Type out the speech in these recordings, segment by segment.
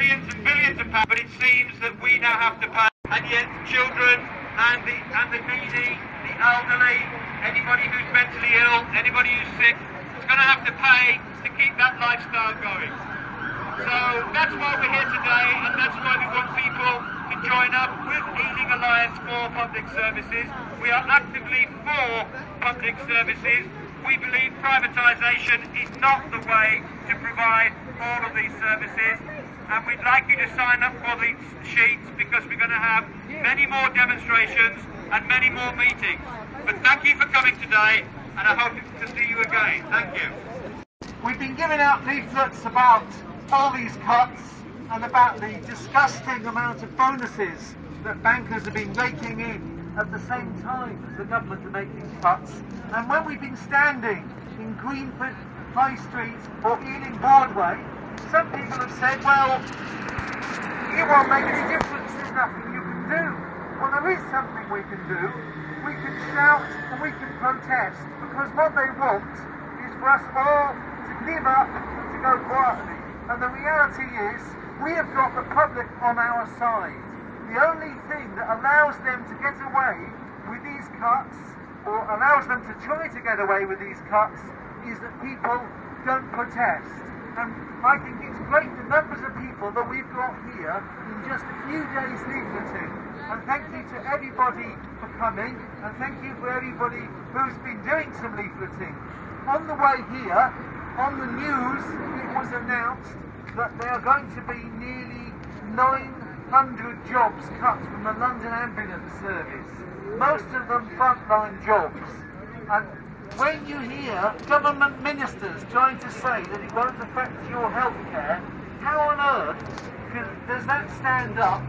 billions and billions of pounds, but it seems that we now have to pay, and yet children and the needy, the elderly, anybody who's mentally ill, anybody who's sick, is going to have to pay to keep that lifestyle going. So that's why we're here today, and that's why we want people to join up with Ealing Alliance for Public Services. We are actively for public services. We believe privatisation is not the way to provide all of these services, and we'd like you to sign up for these sheets because we're going to have many more demonstrations and many more meetings. But thank you for coming today, and I hope to see you again. Thank you. We've been giving out leaflets about all these cuts and about the disgusting amount of bonuses that bankers have been raking in at the same time as the government are making cuts. And when we've been standing in Greenford High Street or Ealing Broadway, some people have said, well, it won't make any difference, there's nothing you can do. Well, there is something we can do. We can shout and we can protest, because what they want is for us all to give up and to go quietly. And the reality is, we have got the public on our side. The only thing that allows them to get away with these cuts, or allows them to try to get away with these cuts, is that people don't protest. And I think it's great the numbers of people that we've got here in just a few days leafleting. And thank you to everybody for coming, and thank you for everybody who's been doing some leafleting. On the way here, on the news, it was announced that there are going to be nearly 900 jobs cut from the London Ambulance Service. Most of them frontline jobs. And when you hear government ministers trying to say that it won't affect your health care, how on earth does that stand up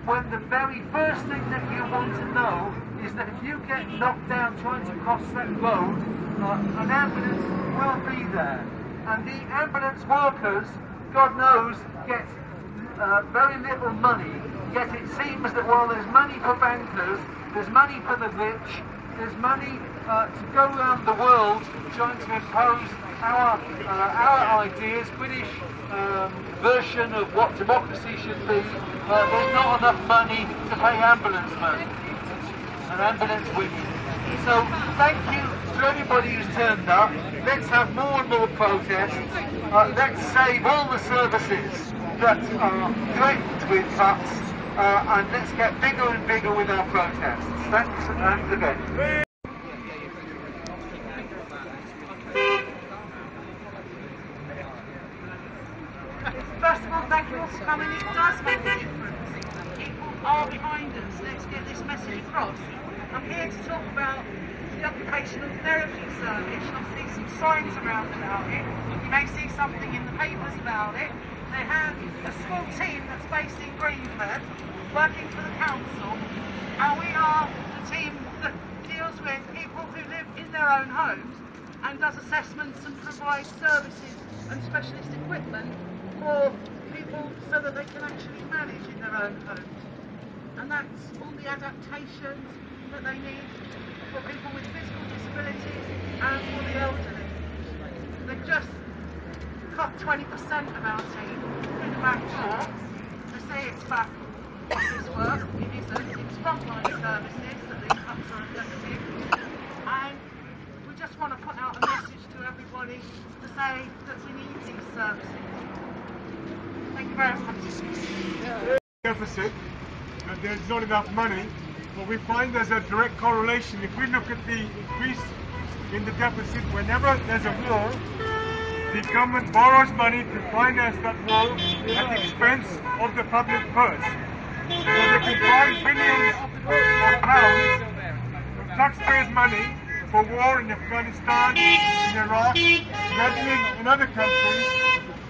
when the very first thing that you want to know is that if you get knocked down trying to cross that road, an ambulance will be there. And the ambulance workers, God knows, get very little money, yet it seems that while there's money for bankers, there's money for the rich, there's money to go around the world trying to impose our ideas, British version of what democracy should be. There's not enough money to pay ambulance men and ambulance women. So thank you to everybody who's turned up. Let's have more and more protests. Let's save all the services that are threatened with cuts, and let's get bigger and bigger with our protests. Thanks, and again. First of all, thank you all for coming. It does make a difference. People are behind us. Let's get this message across. I'm here to talk about the occupational therapy service. You'll see some signs around about it. You may see something in the papers about it. They have a small team that's based in Greenford, working for the council, and we are the team that deals with people who live in their own homes and does assessments and provides services and specialist equipment for people so that they can actually manage in their own homes. And that's all the adaptations that they need for people with physical disabilities and for the elderly. They've just cut 20% of our team through the back door. They say it's back office work. It isn't. It's frontline services that these cuts are affecting. And we just want to put out a message to everybody to say that we need these services. Thank you very much. Deficit, that there's not enough money, but we find there's a direct correlation. If we look at the increase in the deficit, whenever there's a war, the government borrows money to finance that war at the expense of the public purse. So they can find billions of pounds of taxpayers' money for war in Afghanistan, in Iraq, meddling in other countries,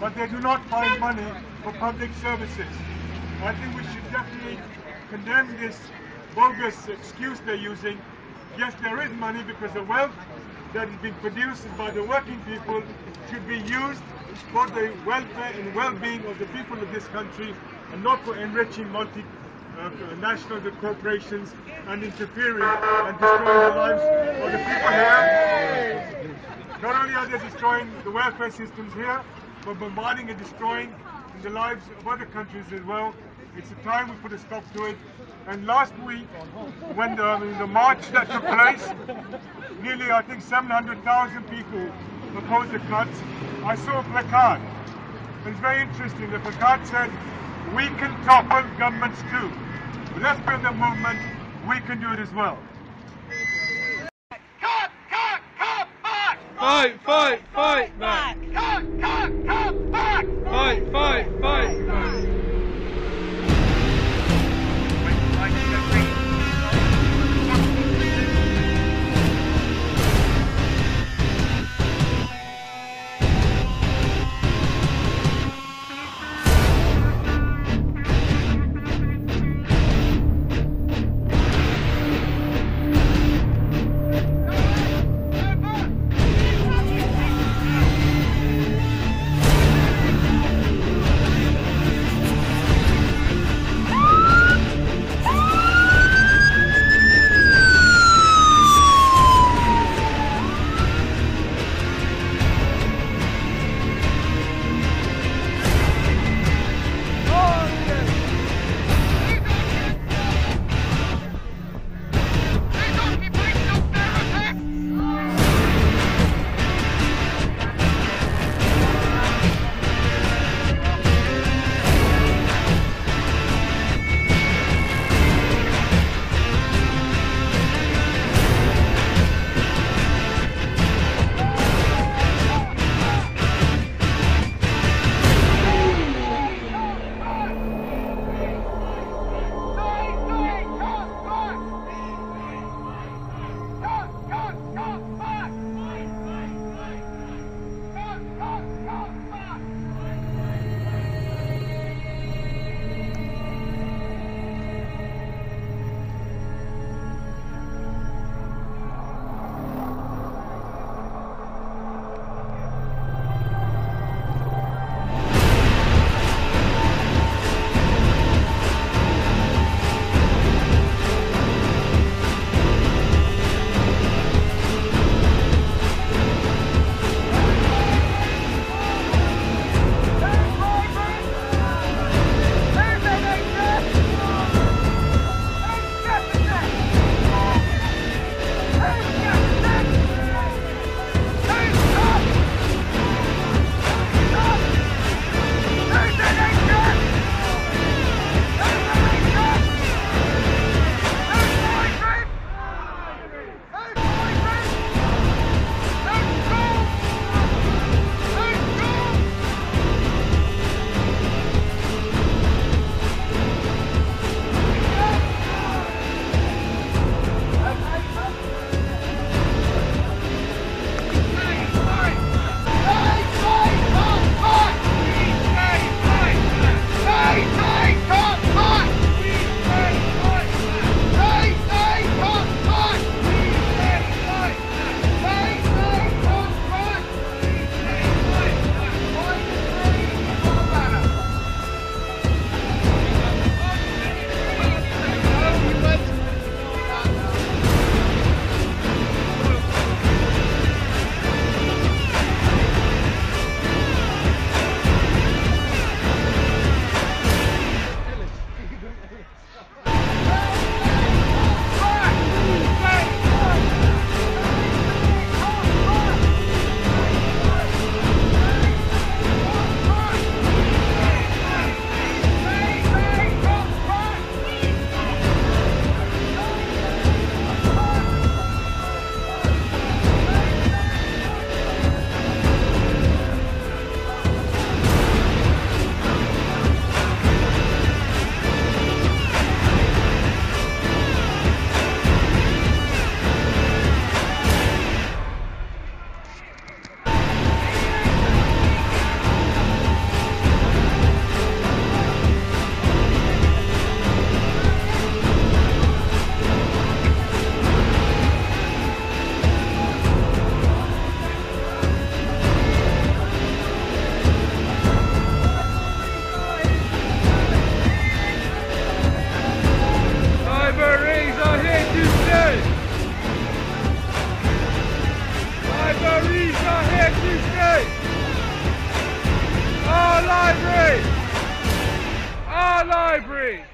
but they do not find money for public services. I think we should definitely condemn this bogus excuse they're using. Yes, there is money because the wealth that is being produced by the working people should be used for the welfare and well-being of the people of this country, and not for enriching multinational corporations and interfering and destroying the lives of the people here. Not only are they destroying the welfare systems here, but bombarding and destroying in the lives of other countries as well. It's a time we put a stop to it. And last week, when the march that took place, nearly I think 700,000 people opposed the cuts. I saw a placard. It's very interesting. The placard said, "We can topple governments too. Let's build a movement. We can do it as well." Cut, cut, cut back! Fight, fight, fight back! Cut, cut, cut back! Fight, fight, fight back! Libraries!